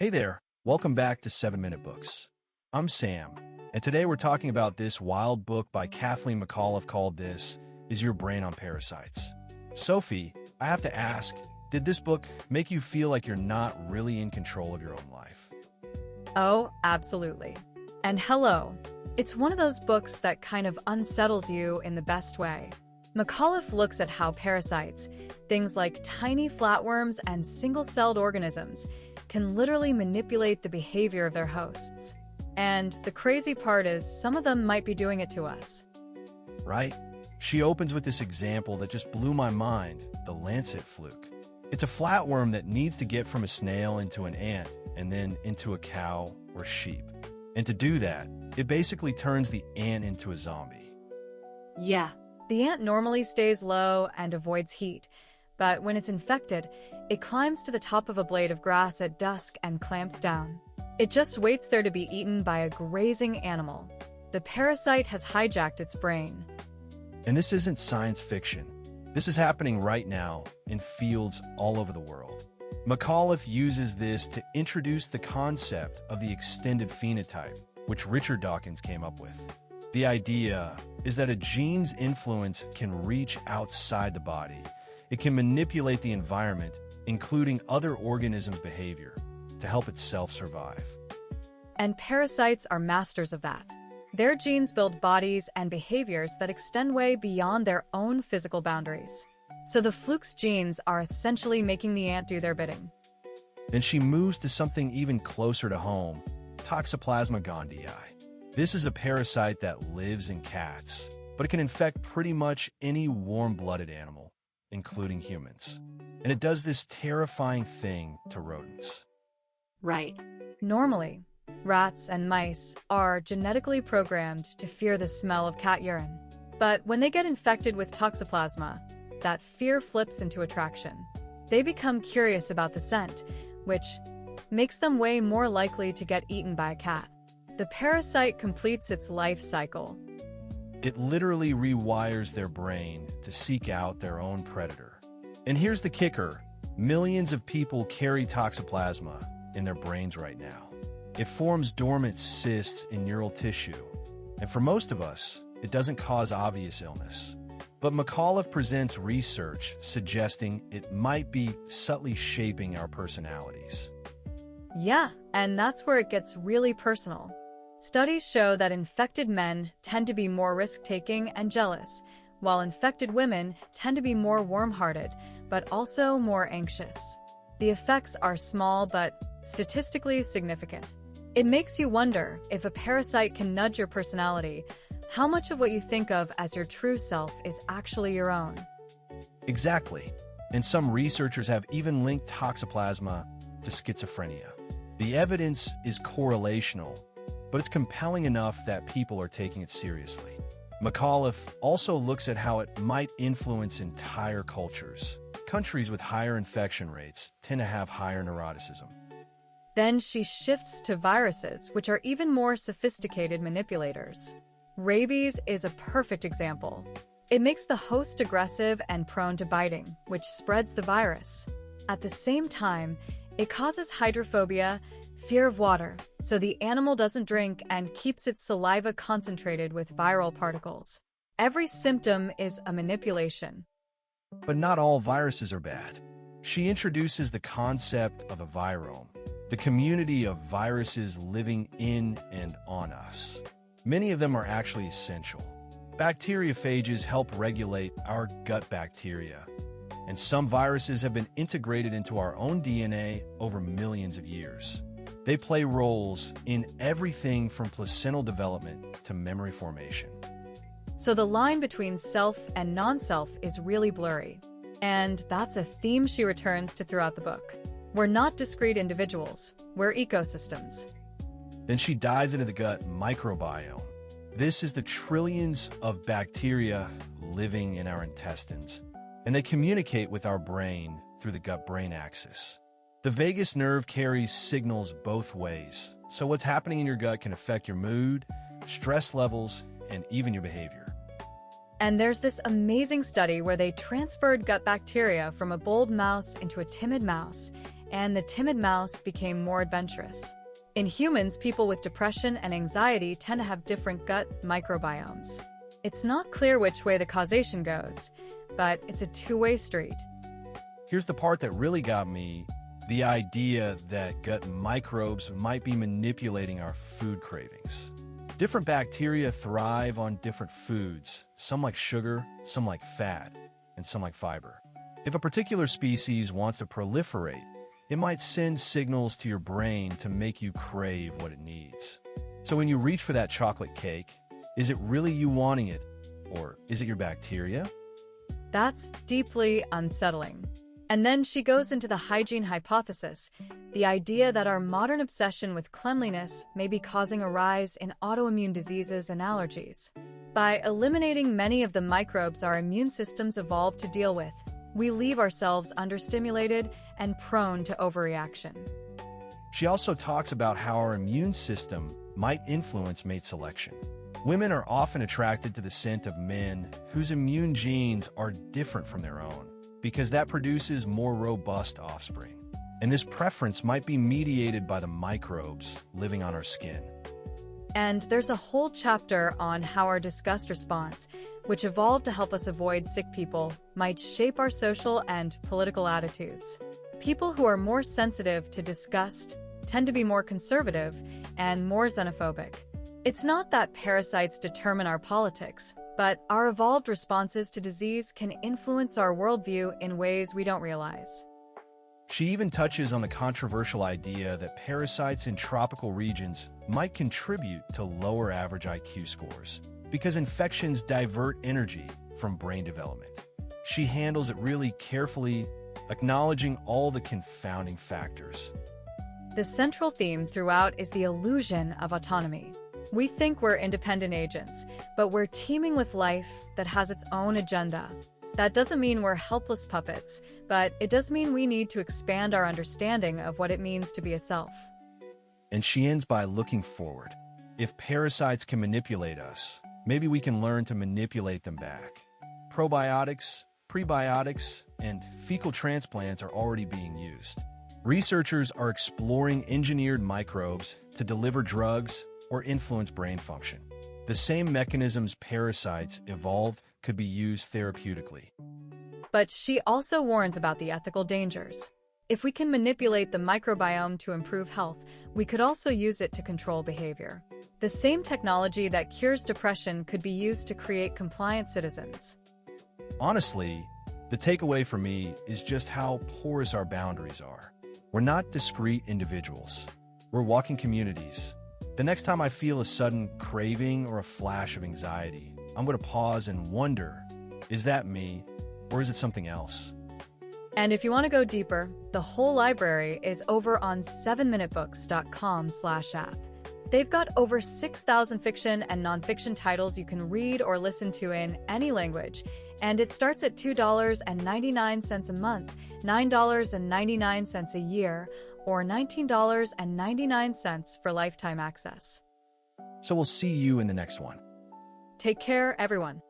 Hey there, welcome back to 7-Minute Books. I'm Sam, and today we're talking about this wild book by Kathleen McAuliffe called This Is Your Brain on Parasites. Sophie, I have to ask, did this book make you feel like you're not really in control of your own life? Oh, absolutely. And hello. It's one of those books that kind of unsettles you in the best way. McAuliffe looks at how parasites, things like tiny flatworms and single-celled organisms, can literally manipulate the behavior of their hosts. And the crazy part is some of them might be doing it to us. Right? She opens with this example that just blew my mind, the Lancet fluke. It's a flatworm that needs to get from a snail into an ant and then into a cow or sheep. And to do that, it basically turns the ant into a zombie. Yeah. The ant normally stays low and avoids heat, but when it's infected, it climbs to the top of a blade of grass at dusk and clamps down. It just waits there to be eaten by a grazing animal. The parasite has hijacked its brain. And this isn't science fiction. This is happening right now in fields all over the world. McAuliffe uses this to introduce the concept of the extended phenotype, which Richard Dawkins came up with. The idea is that a gene's influence can reach outside the body. It can manipulate the environment, including other organisms' behavior, to help itself survive. And parasites are masters of that. Their genes build bodies and behaviors that extend way beyond their own physical boundaries. So the Fluke's genes are essentially making the ant do their bidding. Then she moves to something even closer to home, Toxoplasma gondii. This is a parasite that lives in cats, but it can infect pretty much any warm-blooded animal, including humans. And it does this terrifying thing to rodents. Right. Normally, rats and mice are genetically programmed to fear the smell of cat urine. But when they get infected with Toxoplasma, that fear flips into attraction. They become curious about the scent, which makes them way more likely to get eaten by a cat. The parasite completes its life cycle. It literally rewires their brain to seek out their own predator. And here's the kicker. Millions of people carry Toxoplasma in their brains right now. It forms dormant cysts in neural tissue. And for most of us, it doesn't cause obvious illness. But McAuliffe presents research suggesting it might be subtly shaping our personalities. Yeah, and that's where it gets really personal. Studies show that infected men tend to be more risk-taking and jealous, while infected women tend to be more warm-hearted, but also more anxious. The effects are small but statistically significant. It makes you wonder if a parasite can nudge your personality, how much of what you think of as your true self is actually your own. Exactly. And some researchers have even linked Toxoplasma to schizophrenia. The evidence is correlational, but it's compelling enough that people are taking it seriously. McAuliffe also looks at how it might influence entire cultures. Countries with higher infection rates tend to have higher neuroticism. Then she shifts to viruses, which are even more sophisticated manipulators. Rabies is a perfect example. It makes the host aggressive and prone to biting, which spreads the virus. At the same time, it causes hydrophobia, fear of water, so the animal doesn't drink and keeps its saliva concentrated with viral particles. Every symptom is a manipulation. But not all viruses are bad. She introduces the concept of a virome, the community of viruses living in and on us. Many of them are actually essential. Bacteriophages help regulate our gut bacteria, and some viruses have been integrated into our own DNA over millions of years. They play roles in everything from placental development to memory formation. So the line between self and non-self is really blurry. And that's a theme she returns to throughout the book. We're not discrete individuals, we're ecosystems. Then she dives into the gut microbiome. This is the trillions of bacteria living in our intestines, and they communicate with our brain through the gut-brain axis. The vagus nerve carries signals both ways, so what's happening in your gut can affect your mood, stress levels, and even your behavior. And there's this amazing study where they transferred gut bacteria from a bold mouse into a timid mouse, and the timid mouse became more adventurous. In humans, people with depression and anxiety tend to have different gut microbiomes. It's not clear which way the causation goes, but it's a two-way street. Here's the part that really got me: the idea that gut microbes might be manipulating our food cravings. Different bacteria thrive on different foods. Some like sugar, some like fat, and some like fiber. If a particular species wants to proliferate, it might send signals to your brain to make you crave what it needs. So when you reach for that chocolate cake, is it really you wanting it, or is it your bacteria? That's deeply unsettling. And then she goes into the hygiene hypothesis, the idea that our modern obsession with cleanliness may be causing a rise in autoimmune diseases and allergies. By eliminating many of the microbes our immune systems evolved to deal with, we leave ourselves understimulated and prone to overreaction. She also talks about how our immune system might influence mate selection. Women are often attracted to the scent of men whose immune genes are different from their own, because that produces more robust offspring. And this preference might be mediated by the microbes living on our skin. And there's a whole chapter on how our disgust response, which evolved to help us avoid sick people, might shape our social and political attitudes. People who are more sensitive to disgust tend to be more conservative and more xenophobic. It's not that parasites determine our politics, but our evolved responses to disease can influence our worldview in ways we don't realize. She even touches on the controversial idea that parasites in tropical regions might contribute to lower average IQ scores, because infections divert energy from brain development. She handles it really carefully, acknowledging all the confounding factors. The central theme throughout is the illusion of autonomy. We think we're independent agents, but we're teeming with life that has its own agenda. That doesn't mean we're helpless puppets, but it does mean we need to expand our understanding of what it means to be a self. And she ends by looking forward. If parasites can manipulate us, maybe we can learn to manipulate them back. Probiotics, prebiotics, and fecal transplants are already being used. Researchers are exploring engineered microbes to deliver drugs or influence brain function. The same mechanisms parasites evolved could be used therapeutically. But she also warns about the ethical dangers. If we can manipulate the microbiome to improve health, we could also use it to control behavior. The same technology that cures depression could be used to create compliant citizens. Honestly, the takeaway for me is just how porous our boundaries are. We're not discrete individuals. We're walking communities. The next time I feel a sudden craving or a flash of anxiety, I'm going to pause and wonder, is that me, or is it something else? And if you want to go deeper, the whole library is over on 7minutebooks.com/app. They've got over 6,000 fiction and nonfiction titles you can read or listen to in any language, and it starts at $2.99 a month, $9.99 a year, or $19.99 for lifetime access. So we'll see you in the next one. Take care, everyone.